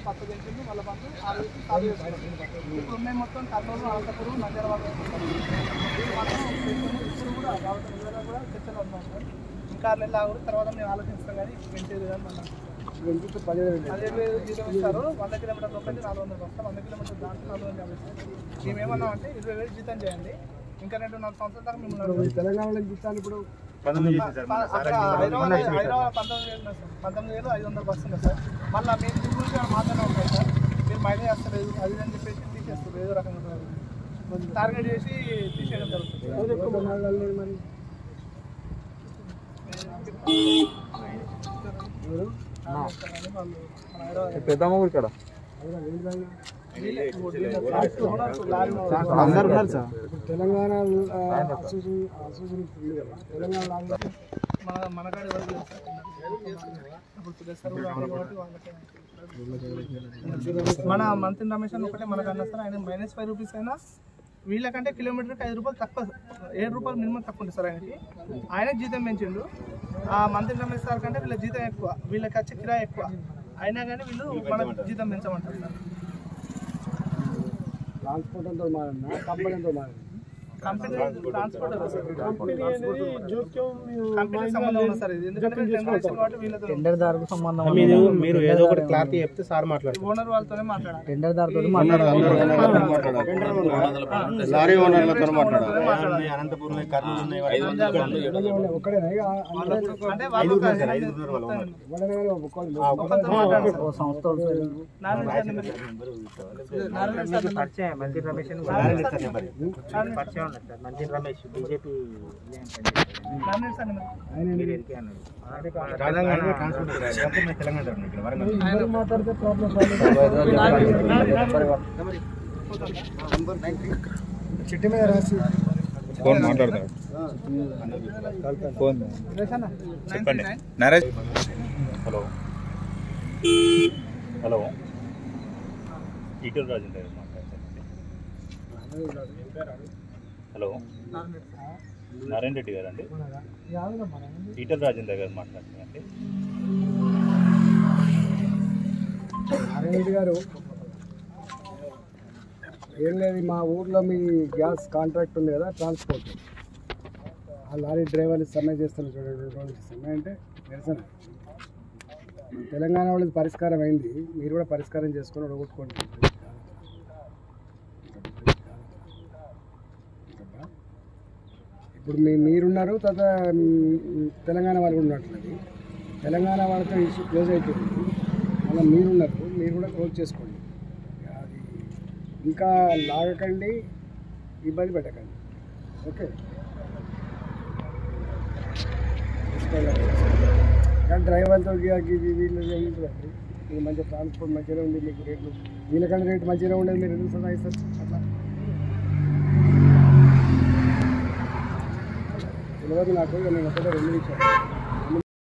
కొత్త పెంచింది మళ్ళీ బంధు 6 వేసి ఖాళీ చేసుకున్నాం. ఇప్పుడు ఉన్నాయి మొత్తం కర్నూలు, అనంతపురం, నంద్యాల మాత్రం ఇప్పుడు కూడా రావడం కూడా చర్చలో ఉన్నాం సార్. ఇంకా 6 నెలలు ఆగురు తర్వాత మేము ఆలోచిస్తాం కానీ పెంచేది కానీ మళ్ళీ 15,000 జీతం ఇస్తారు. 100 కిలోమీటర్లు ఒకటి 400 వస్తాం. 100 కిలోమీటర్లు దాంట్లో 450 సార్. మేమేమన్నా అంటే 20,000 జీతం చేయండి. ఇంకా 2-4 సంవత్సరాల దాకా మేము తెలంగాణలో జీతాలు ఇప్పుడు 19,500 వస్తుంది సార్. మళ్ళీ మేము గురించి మాత్రమే ఉంటాయి సార్. మీరు మైలేజ్ వస్తలేదు అది అని చెప్పేసి తీసేస్తారు. ఏదో రకంగా టార్గెట్ చేసి తీసేయడం జరుగుతుంది. మరి పెద్దమ్మ ఊరి కాడ తెలంగాణ తెలంగాణ మనకాడ మన మంత్రి రమేష్ అని ఒకటే మనకు అన్నా సార్. ఆయన -5 రూపీస్ అయినా వీళ్ళకంటే కిలోమీటర్కి 5 రూపాయలు తక్కువ, 7 రూపాయలు మినిమం తక్కువ ఉంటుంది సార్ ఆయనకి. ఆయన జీతం పెంచిండు. ఆ మంత్రి రమేష్ సార్ కంటే వీళ్ళ జీతం ఎక్కువ, వీళ్ళకి వచ్చే కిరాయి ఎక్కువ. అయినా కానీ వీళ్ళు మన జీతం పెంచమంటారు సార్. ట్రాన్స్పోర్ట్ అంతా మారన్నా కంపెనీ అంతా మారన్నా కంపెనీ ట్రాన్స్పోర్ట్ కంపెనీ సంబంధం ఉంది సార్. ఇది ఎందుకంటే టెండర్ దారుకు సంబంధం మీరు ఏదో ఒకటి క్లారిటీ చెప్తే సార్ మాట్లాడారు. ఓనర్ వాళ్ళతోనే మాట్లాడాలి. టెండర్ దారుతో లారీ ఓనర్లతో మాట్లాడాలి. అనంతపురం కర్నూలు ఒక్కడేనా అంటే సంస్థ మంత్రి రమేష్ మంత్రి రమేష్ బీజేపీ మాట్లాడితే ప్రాబ్లం చిట్టి మీద రాసి ఫోన్ మాట్లాడతాడు. ఫోన్ చెప్పండి. నరేష్ హలో హలో ఈటెల రాజేంద్ర గారు మాట్లాడతారు. హలో నారాయణ రెడ్డి గారు అండి. ఈటెల రాజేంద్ర గారు మాట్లాడుతున్నారండి. నారాయణ రెడ్డి గారు ఏం లేదు, మా ఊర్లో మీ గ్యాస్ కాంట్రాక్ట్ ఉంది కదా ట్రాన్స్పోర్ట్, ఆ లారీ డ్రైవర్లు సమ్మె చేస్తారు చూడండి. 2 రోజులు సమ్మె అంటే నిరసన. తెలంగాణ వాళ్ళది పరిష్కారం అయింది, మీరు కూడా పరిష్కారం చేసుకొని ఒడగొట్టుకోండి. ఇప్పుడు మీరున్నారు, తర్వాత తెలంగాణ వాళ్ళు కూడా ఉన్నట్లేదు. తెలంగాణ వాళ్ళతో ఇష్యూ క్లోజ్ అయిపోయింది. మళ్ళీ మీరున్నారు, మీరు కూడా క్లోజ్ చేసుకోండి. అది ఇంకా లాగకండి, ఇబ్బంది పెట్టకండి. ఓకే, కానీ డ్రైవర్తో వీళ్ళు ఏంటండి, మీకు మంచిగా ట్రాన్స్పోర్ట్ మంచిగా ఉంది, మీకు రేట్లు వీళ్ళకన్నా రేటు మంచిగా ఉండేది, మీరు ఎందుకు సదా ఇస్తారు అట్లా? తెలియదు నాకు, నేను ఒకటే 2 నిమిషాలు